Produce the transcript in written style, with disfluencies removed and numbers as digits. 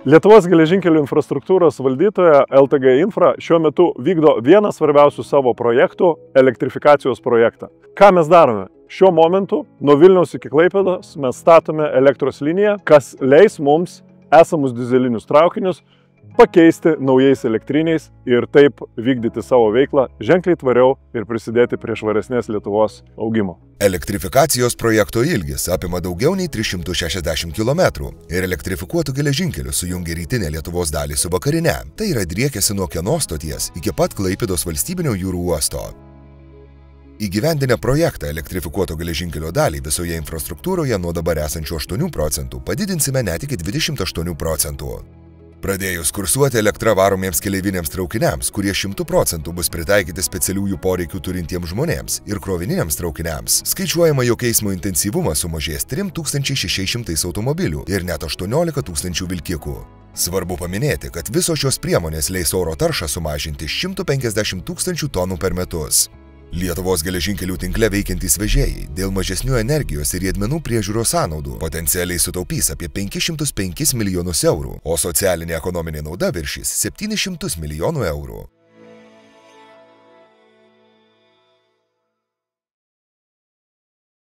Lietuvos geležinkelių infrastruktūros valdytoja LTG Infra šiuo metu vykdo vieną svarbiausių savo projektų – elektrifikacijos projektą. Ką mes darome? Šiuo momentu nuo Vilniaus iki Klaipėdos mes statome elektros liniją, kas leis mums esamus dizelinius traukinius pakeisti naujais elektriniais ir taip vykdyti savo veiklą ženkliai tvariau ir prisidėti prie švaresnės Lietuvos augimo. Elektrifikacijos projekto ilgis apima daugiau nei 360 km ir elektrifikuotų geležinkelių sujungia rytinę Lietuvos dalį su vakarine. Tai yra driekiasi nuo Kenos stoties iki pat Klaipėdos valstybinio jūrų uosto. Įgyvendinę projektą elektrifikuoto geležinkelio dalį visoje infrastruktūroje nuo dabar esančių 8 procentų padidinsime net iki 28 procentų. Pradėjus kursuoti elektra varomiems keleiviniams traukiniams, kurie 100 procentų bus pritaikyti specialiųjų poreikių turintiems žmonėms ir krovininiams traukiniams, skaičiuojama, jog eismo intensyvumas sumažės 3600 automobilių ir net 18 000 vilkikų. Svarbu paminėti, kad visos šios priemonės leis oro taršą sumažinti 150 000 tonų per metus. Lietuvos geležinkelių tinkle veikiantys vežėjai dėl mažesnių energijos ir riedmenų priežiūros sąnaudų potencialiai sutaupys apie 505 milijonus eurų, o socialinė ekonominė nauda viršys 700 milijonų eurų.